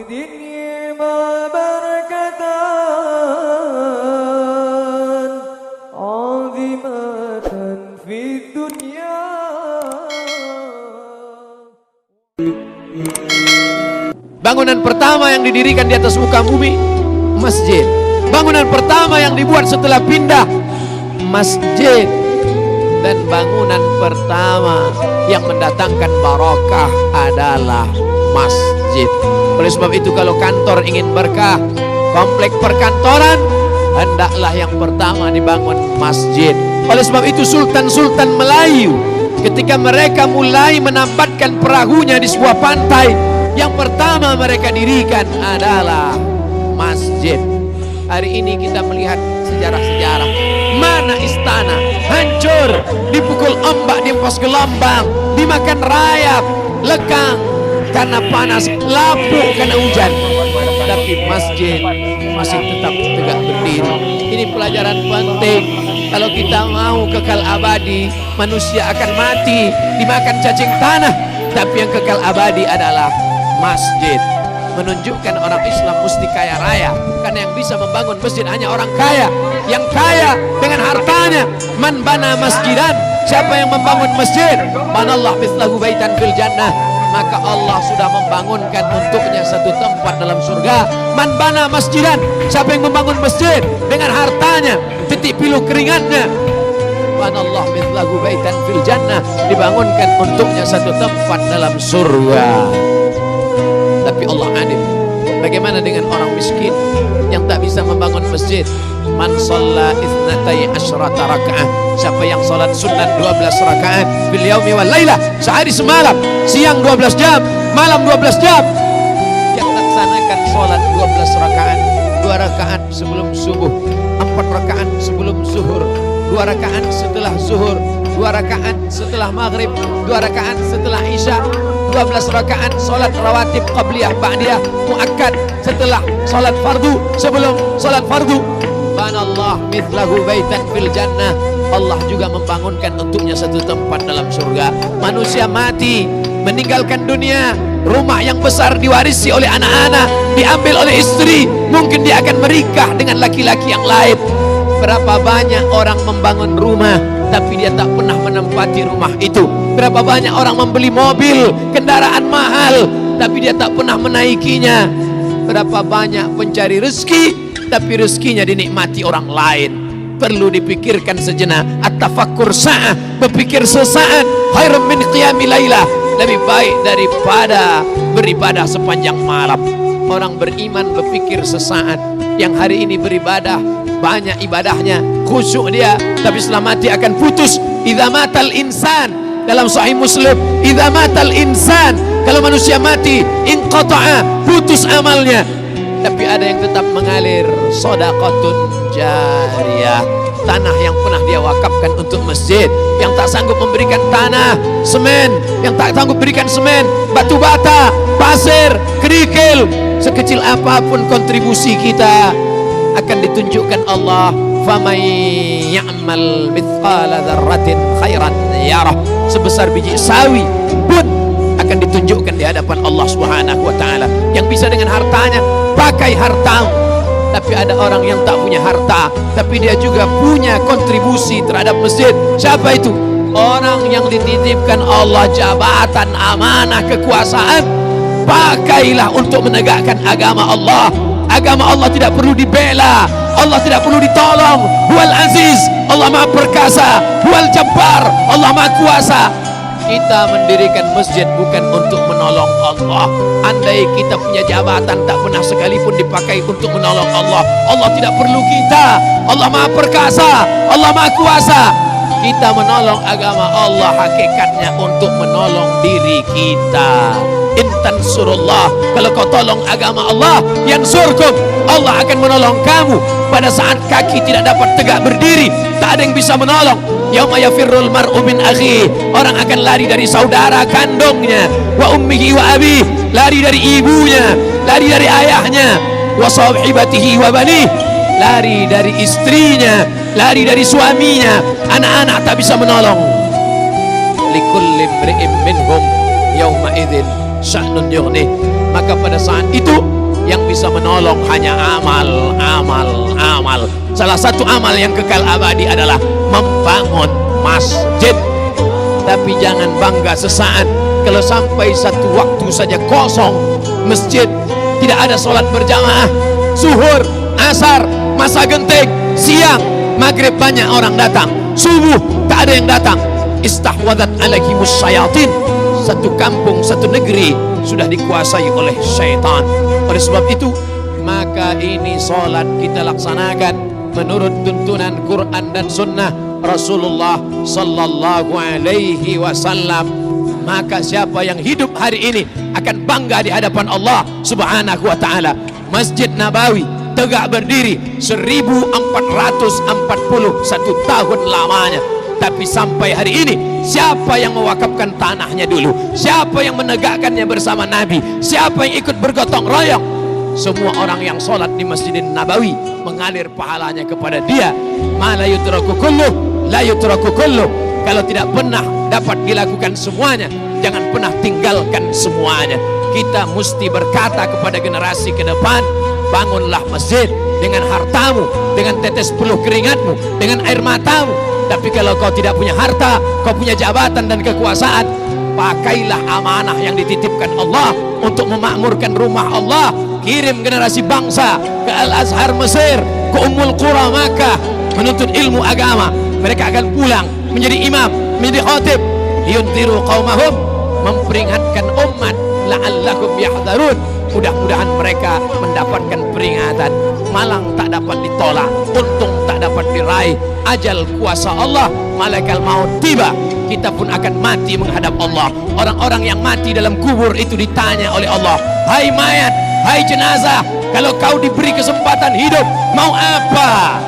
الدنيا بركة عظيمة في الدنيا. Bangunan pertama yang didirikan di atas muka bumi, masjid. Bangunan pertama yang dibuat setelah pindah, masjid. Dan bangunan pertama yang mendatangkan barakah adalah masjid. Oleh sebab itu kalau kantor ingin berkah, komplek perkantoran, hendaklah yang pertama dibangun masjid. Oleh sebab itu sultan-sultan Melayu ketika mereka mulai menambatkan perahunya di sebuah pantai, yang pertama mereka dirikan adalah masjid. Hari ini kita melihat sejarah-sejarah. Mana istana hancur, dipukul ombak, dihempas gelombang, dimakan rayap, lekang karena panas, lapuk karena hujan. Tapi masjid masih tetap tegak berdiri. Ini pelajaran penting. Kalau kita mau kekal abadi, manusia akan mati dimakan cacing tanah, tapi yang kekal abadi adalah masjid. Menunjukkan orang Islam mesti kaya raya, karena yang bisa membangun masjid hanya orang kaya, yang kaya dengan hartanya. Man bana masjidan, siapa yang membangun masjid, banallah mithlahu baitan fil jannah, maka Allah sudah membangunkan untuknya satu tempat dalam surga. Man bana masjidan, siapa yang membangun masjid dengan hartanya, titik pilu keringatnya, banallah mithlahu baitan fil jannah, dibangunkan untuknya satu tempat dalam surga. Tapi Allah adil. Bagaimana dengan orang miskin yang tak bisa membangun masjid? Man shalla itsnatai asyrata rakaat, siapa yang salat sunat 12 rakaat bil yaumi wal lailah, sehari semalam, siang 12 jam, malam 12 jam, yang laksanakan salat 12 rakaat, 2 rakaat sebelum subuh, 4 rakaat sebelum zuhur, 2 rakaat setelah zuhur, 2 rakaat setelah maghrib, 2 rakaat setelah isya, 12 rakaat salat rawatib qabliyah ba'diyah muakkad setelah salat fardu, sebelum salat fardu. Banallah mithlahu baitan fil jannah, Allah juga membangunkan untuknya satu tempat dalam surga. Manusia mati, meninggalkan dunia, rumah yang besar diwarisi oleh anak-anak, diambil oleh istri, mungkin dia akan menikah dengan laki-laki yang lain. Berapa banyak orang membangun rumah tapi dia tak pernah menempati rumah itu. Berapa banyak orang membeli mobil, kendaraan mahal, tapi dia tak pernah menaikinya. Berapa banyak pencari rezeki, tapi rezekinya dinikmati orang lain. Perlu dipikirkan sejenak. At-tafakkur sa'ah, berpikir sesaat, khairun min qiyami lailah, lebih baik daripada beribadah sepanjang malam. Orang beriman berpikir sesaat. Yang hari ini beribadah, banyak ibadahnya, khusyuk dia, tapi setelah mati akan putus. Idza matal insan, dalam Sahih Muslim, idza matal insan, kalau manusia mati, inqata'a, putus amalnya. Tapi ada yang tetap mengalir, shadaqatun jariyah, tanah yang pernah dia wakafkan untuk masjid. Yang tak sanggup memberikan tanah, semen, yang tak sanggup berikan semen, batu bata, pasir, kerikil, sekecil apapun kontribusi kita akan ditunjukkan Allah. Faman ya'mal mithqala dzarratin khairan yarah, sebesar biji sawi pun akan ditunjukkan di hadapan Allah Subhanahu wa taala. Yang bisa dengan hartanya, pakai hartamu. Tapi ada orang yang tak punya harta, tapi dia juga punya kontribusi terhadap masjid. Siapa itu? Orang yang dititipkan Allah jabatan, amanah, kekuasaan. Pakailah untuk menegakkan agama Allah. Agama Allah tidak perlu dibela, Allah tidak perlu ditolong. Huwal Aziz, Allah Maha Perkasa. Huwal Jabbar, Allah Maha Kuasa. Kita mendirikan masjid bukan untuk menolong Allah. Andai kita punya jabatan, tak pernah sekalipun dipakai untuk menolong Allah. Allah tidak perlu kita. Allah Maha Perkasa, Allah Maha Kuasa. Kita menolong agama Allah hakikatnya untuk menolong diri kita. Intan surullah, kalau kau tolong agama Allah, yansurkum, Allah akan menolong kamu. Pada saat kaki tidak dapat tegak berdiri, tak ada yang bisa menolong. Yauma yafirrul mar'u min akhi, orang akan lari dari saudara kandungnya. Wa ummihi wa abi, lari dari ibunya, lari dari ayahnya. Wa sahibatihi wa bani, lari dari istrinya, lari dari suaminya. Anak-anak tak bisa menolong. Likulli imri'in minhum yauma idzin sya'nun yughnih. Maka pada saat itu yang bisa menolong hanya amal. Salah satu amal yang kekal abadi adalah membangun masjid. Tapi jangan bangga sesaat kalau sampai satu waktu saja kosong masjid, tidak ada sholat berjamaah. Zuhur, asar, masa genting, siang, maghrib banyak orang datang, subuh tak ada yang datang. Istahwadat alaihimus syayatin. Satu kampung, satu negeri sudah dikuasai oleh syaitan. Oleh sebab itu, maka ini sholat kita laksanakan menurut tuntunan Quran dan Sunnah Rasulullah sallallahu alaihi wasallam. Maka siapa yang hidup hari ini akan bangga di hadapan Allah subhanahu wa ta'ala. Masjid Nabawi tegak berdiri 1441 tahun lamanya. Tapi sampai hari ini, siapa yang mewakafkan tanahnya dulu? Siapa yang menegakkannya bersama Nabi? Siapa yang ikut bergotong royong? Semua orang yang sholat di Masjidin Nabawi mengalir pahalanya kepada dia. Ma la yutraku kulluh, la yutraku kulluh. Kalau tidak pernah dapat dilakukan semuanya, jangan pernah tinggalkan semuanya. Kita mesti berkata kepada generasi ke depan, bangunlah masjid dengan hartamu, dengan tetes peluh keringatmu, dengan air matamu. Tapi kalau kau tidak punya harta, kau punya jabatan dan kekuasaan, pakailah amanah yang dititipkan Allah untuk memakmurkan rumah Allah. Kirim generasi bangsa ke Al-Azhar Mesir, ke Ummul Qura Makkah, menuntut ilmu agama. Mereka akan pulang menjadi imam, menjadi khatib. Yunziru qaumahum, memperingatkan umat, la'allakum yahdharun. Mudah-mudahan mereka mendapatkan peringatan. Malang tak dapat ditolak, untung tak dapat diraih. Ajal kuasa Allah, malaikat maut tiba, kita pun akan mati menghadap Allah. Orang-orang yang mati dalam kubur itu ditanya oleh Allah, hai mayat, hai jenazah, kalau kau diberi kesempatan hidup, mau apa?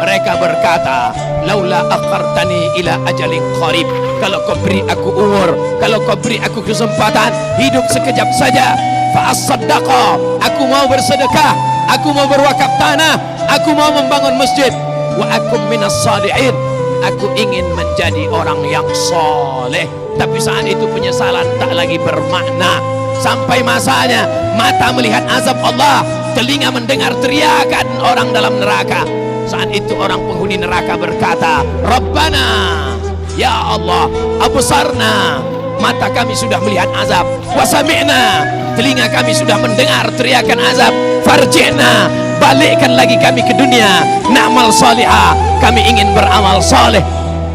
Mereka berkata, laula akhartani ila ajalin qarib. Kalau kau beri aku umur, kalau kau beri aku kesempatan hidup sekejap saja, fa as-saddaqa, aku mau bersedekah, aku mau berwakaf tanah, aku mau membangun masjid. Wa akum minas salihin, aku ingin menjadi orang yang soleh. Tapi saat itu penyesalan tak lagi bermakna. Sampai masanya mata melihat azab Allah, telinga mendengar teriakan orang dalam neraka. Saat itu orang penghuni neraka berkata, Rabbana, ya Allah, absarna, mata kami sudah melihat azab, wasami'na, telinga kami sudah mendengar teriakan azab, farji'na, balikkan lagi kami ke dunia, na'mal salihah, kami ingin beramal soleh.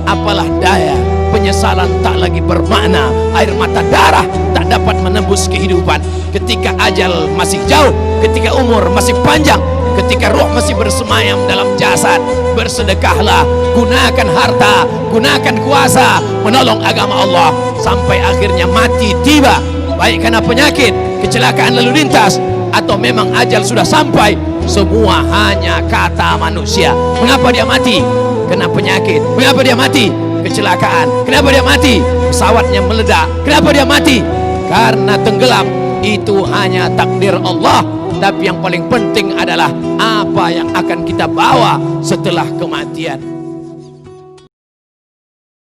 Apalah daya, penyesalan tak lagi bermakna, air mata darah tak dapat menembus kehidupan. Ketika ajal masih jauh, ketika umur masih panjang, ketika ruh masih bersemayam dalam jasad, bersedekahlah, gunakan harta, gunakan kuasa, menolong agama Allah, sampai akhirnya mati tiba, baik karena penyakit, kecelakaan lalu lintas, atau memang ajal sudah sampai. Semua hanya kata manusia. Mengapa dia mati? Kena penyakit. Mengapa dia mati? Kecelakaan. Kenapa dia mati? Pesawatnya meledak. Kenapa dia mati? Karena tenggelam. Itu hanya takdir Allah. Tapi yang paling penting adalah apa yang akan kita bawa setelah kematian.